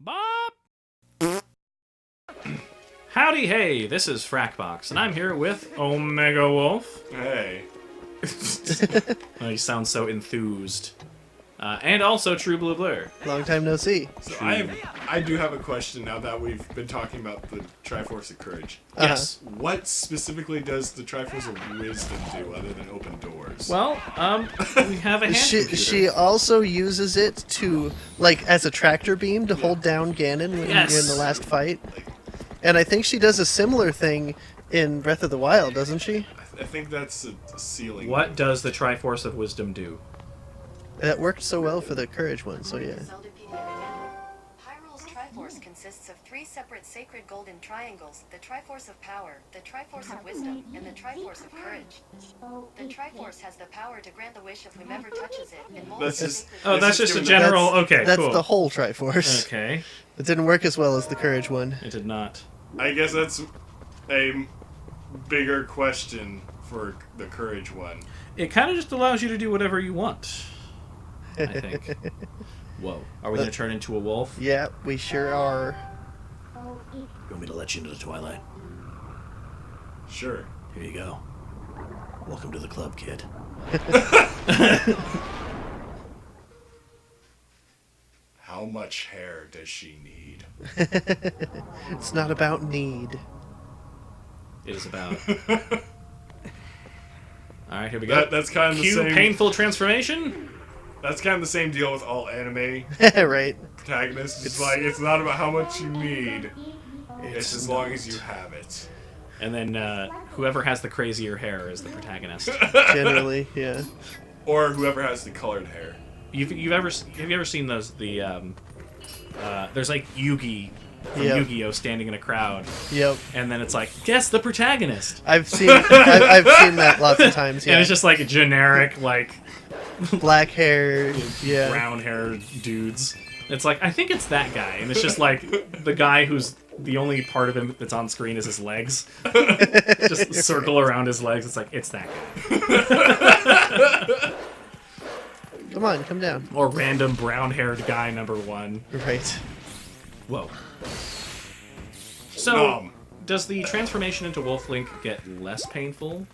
Bop! Howdy hey, this is Frakbox, and I'm here with Omega Wolf. Hey. Oh, you sound so enthused. And also TruBluBlur. Long time no see. So I do have a question now that we've been talking about the Triforce of Courage. Yes. What specifically does the Triforce of Wisdom do other than open doors? Well, we have a hand computer. She also uses it to, like, as a tractor beam to hold down Ganon when you're in the last fight. And I think she does a similar thing in Breath of the Wild, doesn't she? I think that's a ceiling. What does the Triforce of Wisdom do? That worked so well for the Courage one, so yeah. Hyrule's Triforce consists of 3 separate sacred golden triangles, the Triforce of Power, the Triforce of Wisdom, and the Triforce of Courage. The Triforce has the power to grant the wish of whomever touches it, and molds the sacred Oh, that's just a general... Okay, That's cool. the whole Triforce. Okay. It didn't work as well as the Courage one. It did not. I guess that's a bigger question for the Courage one. It kind of just allows you to do whatever you want, I think. Whoa. Are we going to turn into a wolf? Yeah, we sure are. You want me to let you into the Twilight? Sure. Here you go. Welcome to the club, kid. How much hair does she need? It's not about need. It is about... Alright, here we go. That's kind of the Cue same. painful transformation. That's kind of the same deal with all anime Right. protagonists. It's like it's not about how much you need. It's as long as you have it. And then whoever has the crazier hair is the protagonist. Generally, yeah. Or whoever has the colored hair. Have you ever seen those there's like Yugi from Yep. Yu-Gi-Oh standing in a crowd, Yep. and then it's like, guess the protagonist. I've seen that lots of times, yeah. And it's just like generic like Black hair, yeah. brown haired dudes. It's like, I think it's that guy, and it's just like the guy who's the only part of him that's on screen is his legs. Just circle around his legs. It's like, it's that guy. Come on, come down. Or random brown-haired guy number 1. Right. Whoa. So, does the transformation into Wolf Link get less painful?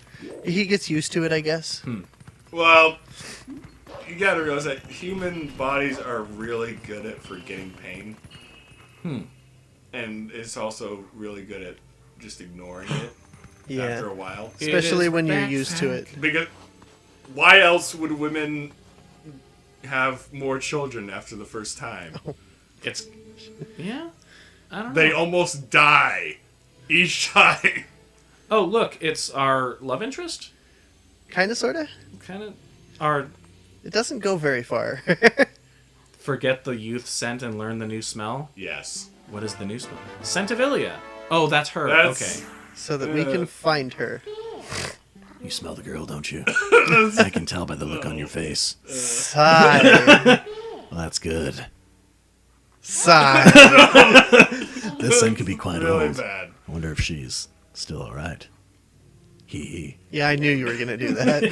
He gets used to it, I guess. Well, you gotta realize that human bodies are really good at forgetting pain. And it's also really good at just ignoring it Yeah. after a while. Especially when you're used to it. Because why else would women have more children after the first time? It's... Yeah? I don't know. They almost die each time. Oh, look, it's our love interest? Kinda, sorta. Kind of... Our... It doesn't go very far. Forget the youth scent and learn the new smell? Yes. What is the new smell? Scentivilia. Oh, that's her. That's- Okay. So that we can find her. You smell the girl, don't you? I can tell by the look on your face. Sigh. Well, that's good. Sigh. This scent can be quite Really old. bad. I wonder if she's still alright. Hee hee. Yeah, I knew you were gonna do that.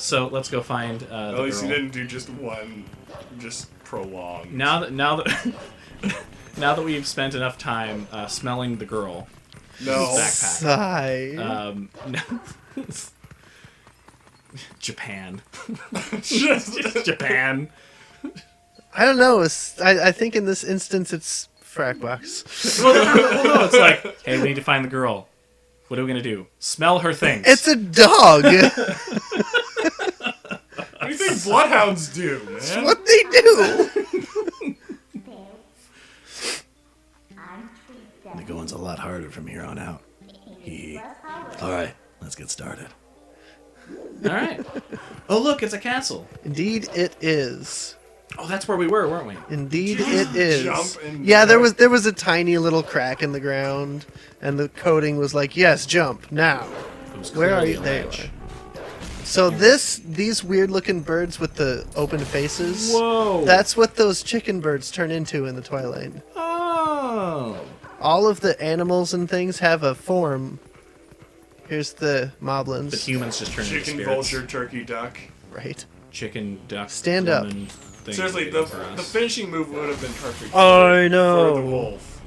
So let's go find the At least girl. you didn't do just one, just prolonged. Now that now that we've spent enough time smelling the girl, No. backpack. Sigh. No. Japan. Just- Japan. I don't know. I think in this instance it's Frakbox. Well, no, it's like, hey, we need to find the girl. What are we gonna do? Smell her things. It's a dog. What do you think bloodhounds do, man? That's what they do. The going's a lot harder from here on out. Hee hee. Alright, let's get started. All right. Oh, look, it's a castle. Indeed, it is. Oh, that's where we were, weren't we? Indeed, it is. jump and Yeah, go? there was a tiny little crack in the ground, and the coding was like, "Yes, jump now." It was Where are clearly you? a There you ledge. are. So these weird looking birds with the open faces. Whoa. That's what those chicken birds turn into in the Twilight. Oh. All of the animals and things have a form. Here's the moblins. The humans just turn into Chicken, spirits. vulture, turkey, duck. Right. Chicken, duck, Stand up. woman, thing. Seriously, for the us. finishing move would have been perfect. I For know. the wolf.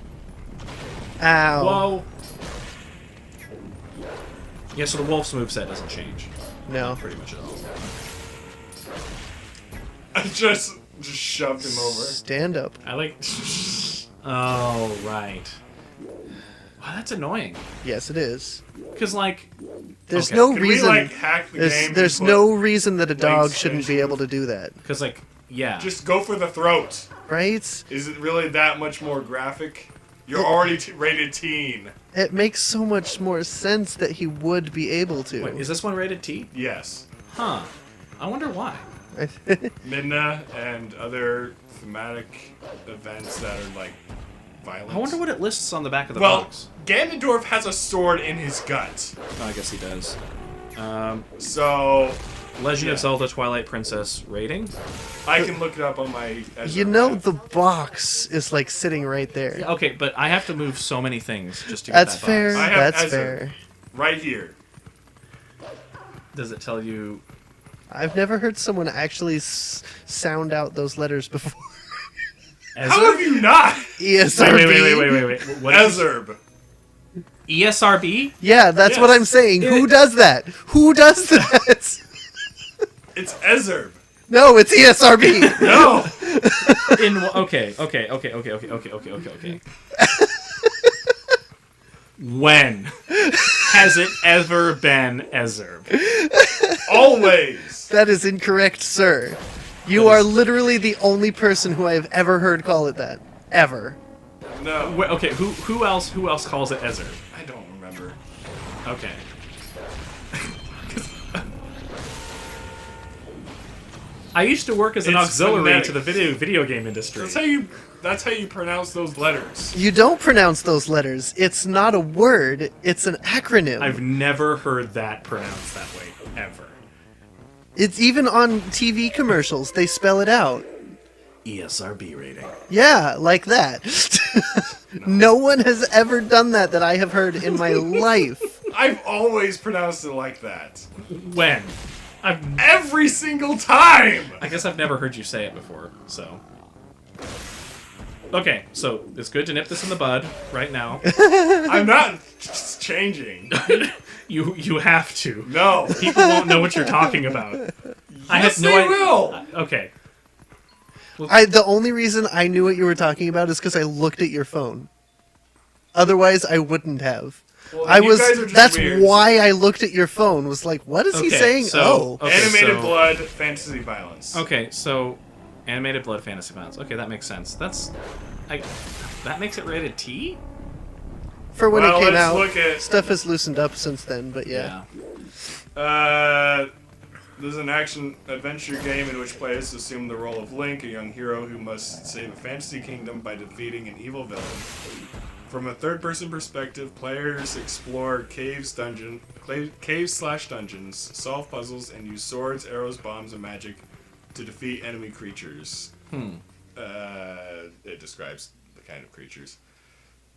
Ow. Whoa. Yeah, so the wolf's moveset doesn't change. No. Pretty much at all. I just shoved him over. Stand up. I like... Oh, right. Wow, that's annoying. Yes, it is. Because, like... There's Okay. no Can reason. we like hack the game? there's and no reason that a dog Link's shouldn't be finishing able to do that, Because, like, yeah. Just go for the throat. right? Is it really that much more graphic? You're already rated teen. It makes so much more sense that he would be able to. Wait, is this one rated T? Yes. Huh. I wonder why. Midna and other thematic events that are like violent. I wonder what it lists on the back of the Well, box. Ganondorf has a sword in his gut. Oh, I guess he does. So Legend Yeah. of Zelda Twilight Princess rating? I can look it up on my ESRB. You know, the box is like sitting right there. Yeah, okay, but I have to move so many things just to get That's that fair. I have That's Ezra. fair. right here. box. Does it tell you... I've never heard someone actually sound out those letters before. How have you not? ESRB. Wait. What is Ezerb. ESRB? Yeah, that's what Yes. I'm saying. Who does that? Who does that? It's Ezerb. No, it's E ESRB. No. Okay. When has it ever been Ezerb? Always. That is incorrect, sir. You are literally the only person who I have ever heard call it that. Ever. No. Wait, okay, who else calls it Ezerb? I don't remember. Okay. I used to work as an It's auxiliary phonetic. to the video game industry. That's how you pronounce those letters. You don't pronounce those letters. It's not a word, it's an acronym. I've never heard that pronounced that way, ever. It's even on TV commercials. They spell it out. ESRB rating. Yeah, like that. No one has ever done that I have heard in my life. I've always pronounced it like that. When? Every single time! I guess I've never heard you say it before, so... Okay, so it's good to nip this in the bud right now. I'm not changing. You have to. No. People won't know what you're talking about. I Yes, have no they idea. will. Okay. The only reason I knew what you were talking about is because I looked at your phone. Otherwise, I wouldn't have. Well, I you was. guys are just That's weird. why I looked at your phone. Was like, what is he Okay, saying? so- Oh, okay, Animated so- blood, fantasy violence. Okay, so animated blood fantasy violence. Okay, that makes sense. That makes it rated T? for when Well, it came let's out, look at- stuff has loosened up since then. But yeah. There's an action-adventure game in which players assume the role of Link, a young hero who must save a fantasy kingdom by defeating an evil villain. From a third-person perspective, players explore caves/dungeons, solve puzzles, and use swords, arrows, bombs, and magic to defeat enemy creatures. It describes the kind of creatures.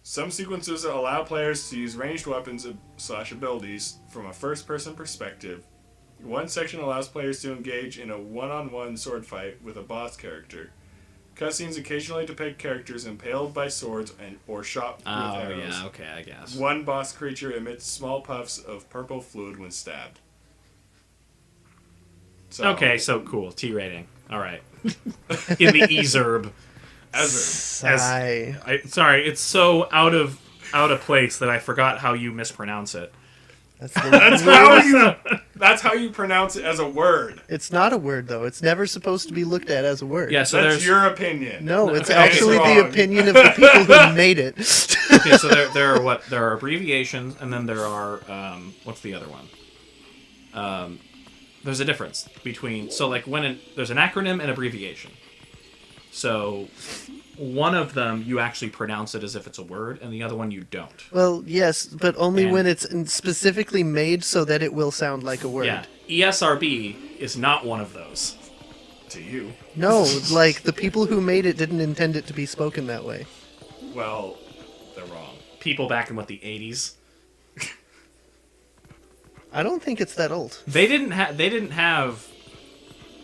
Some sequences allow players to use ranged weapons / abilities from a first-person perspective. One section allows players to engage in a one-on-one sword fight with a boss character. Cutscenes occasionally depict characters impaled by swords or shot with Oh, arrows. yeah, okay, I guess. One boss creature emits small puffs of purple fluid when stabbed. So, Okay, so cool. T rating. Alright. In the ESRB. Ezra. Sigh. Sorry, it's so out of place that I forgot how you mispronounce it. That's how you pronounce it as a word. It's not a word though. It's never supposed to be looked at as a word. Yeah, so That's there's your opinion. No, it's Okay, actually it's the wrong. opinion of the people who made it. okay, so there are what? There are abbreviations, and then there are what's the other one? There's a difference between like there's an acronym and abbreviation. So one of them you actually pronounce it as if it's a word, and the other one you don't. Well, yes, but only And- when it's specifically made so that it will sound like a word. Yeah, ESRB is not one of those. To you. No, like the people who made it didn't intend it to be spoken that way. Well, they're wrong. People back in the 80s. I don't think it's that old. They didn't have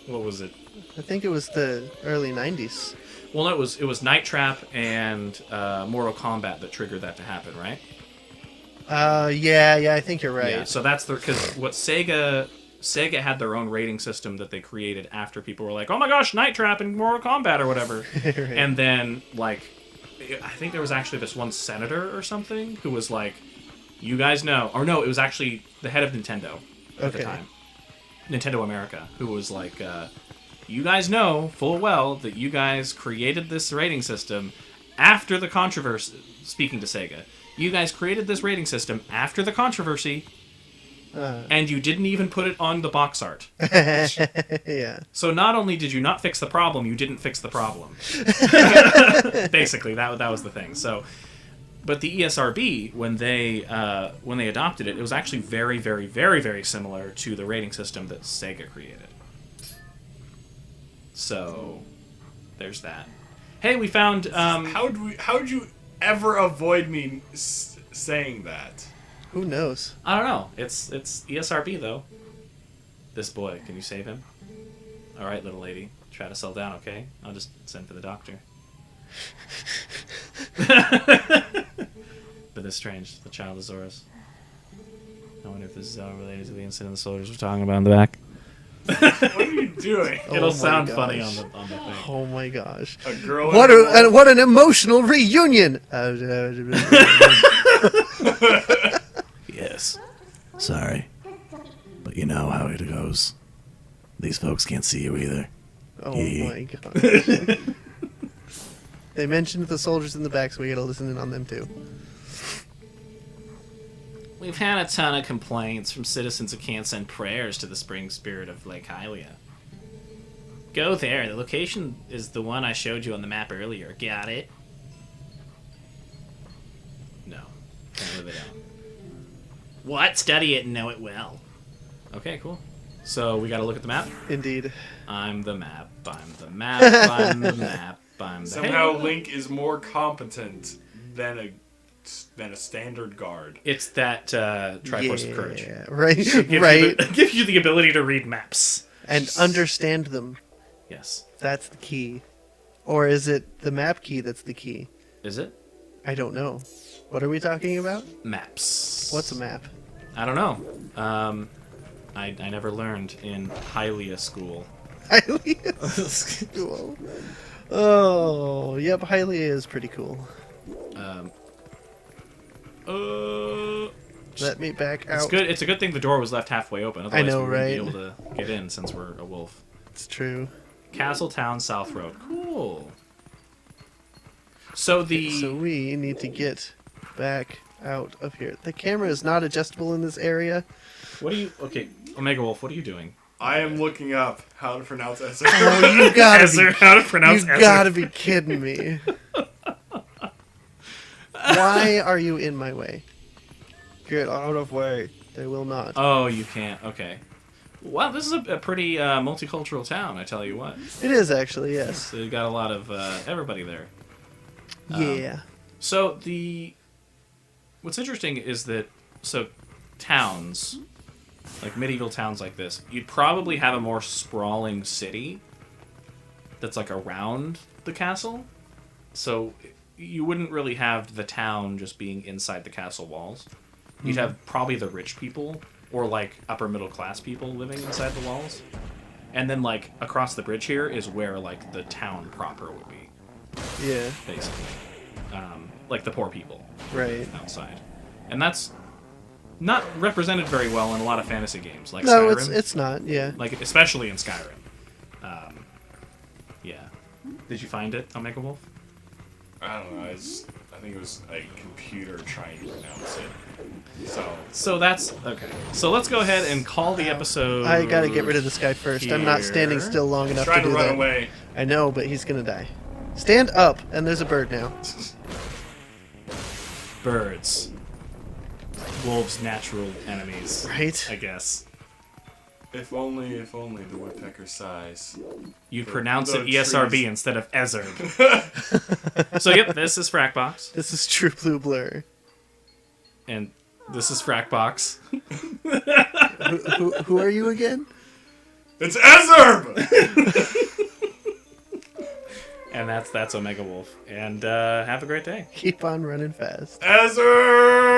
what was it? I think it was the early 90s. Well, no, it was Night Trap and Mortal Kombat that triggered that to happen, right? Yeah, I think you're right. Yeah, so that's because what Sega had their own rating system that they created after people were like, oh my gosh, Night Trap and Mortal Kombat or whatever. Right. And then, like, I think there was actually this one senator or something who was like, you guys know, or no, it was actually the head of Nintendo at the time. Nintendo America, who was like, you guys know full well that you guys created this rating system after the controversy, speaking to Sega, you guys created this rating system after the controversy, and you didn't even put it on the box art. Yeah. So not only did you not fix the problem, you didn't fix the problem. Basically, that was the thing. So, but the ESRB, when they adopted it, it was actually very, very, very, very similar to the rating system that Sega created. So, there's that. Hey, we found. How'd you ever avoid me saying that? Who knows? I don't know. It's ESRB though. This boy, can you save him? All right, little lady, try to settle down, okay? I'll just send for the doctor. But it's strange. The child is Zora's. I wonder if this is all related to the incident the soldiers were talking about in the back. What are you doing? It'll my sound gosh. funny on the thing. Oh my gosh. A girl. What an emotional reunion! Yes. Sorry. But you know how it goes. These folks can't see you either. Oh Yeah. my gosh. They mentioned the soldiers in the back, so we gotta listen in on them too. We've had a ton of complaints from citizens who can't send prayers to the spring spirit of Lake Hylia. Go there. The location is the one I showed you on the map earlier. Got it? No. Can't live it out. What? Study it and know it well. Okay, cool. So we gotta look at the map? Indeed. I'm the map. I'm the map. I'm the map. I'm the... Somehow Link is more competent than a standard guard. It's that Triforce of Courage. Yeah, right. Gives you the ability to read maps. And understand them. Yes. That's the key. Or is it the map key that's the key? Is it? I don't know. What are we talking about? Maps. What's a map? I don't know. I never learned in Hylia school. Hylia school. Oh, yep, Hylia is pretty cool. Let me back out. It's good. It's a good thing the door was left halfway open. Otherwise, I know, we wouldn't right? be able to get in since we're a wolf. It's true. Castle Town South Road. Cool. So So we need to get back out of here. The camera is not adjustable in this area. What are you? Okay, Omega Wolf. What are you doing? I am looking up how to pronounce Ezra. Oh, you gotta be, How to pronounce you gotta be kidding me. Why are you in my way? Get out of way. They will not. Oh, you can't. Okay. Wow, this is a pretty multicultural town. I tell you what. It is actually, yes. So you got a lot of everybody there. Yeah. So what's interesting is that towns, like medieval towns like this, you'd probably have a more sprawling city that's like around the castle. So you wouldn't really have the town just being inside the castle walls. You'd have probably the rich people or like upper middle class people living inside the walls. And then like across the bridge here is where like the town proper would be. Yeah. Basically. Like the poor people Right. outside. And that's not represented very well in a lot of fantasy games, like No, Skyrim. it's not. Yeah. Like, especially in Skyrim. Yeah. Did you find it, Omega Wolf? I don't know. I think it was a computer trying to pronounce it. So that's... Okay. So let's go ahead and call the episode... I gotta get rid of this guy first. I'm not standing here. still long enough to Trying do to run that. away. I know, but he's gonna die. Stand up, and there's a bird now. Birds. Wolves' natural enemies. Right? I guess. If only the woodpecker sighs. You pronounce the it ESRB trees. instead of ESRB. So, yep, this is Frakbox. This is TruBluBlur. And this is Frakbox. Who are you again? It's ESRB! And that's Omega Wolf. And have a great day. Keep on running fast. Ezra!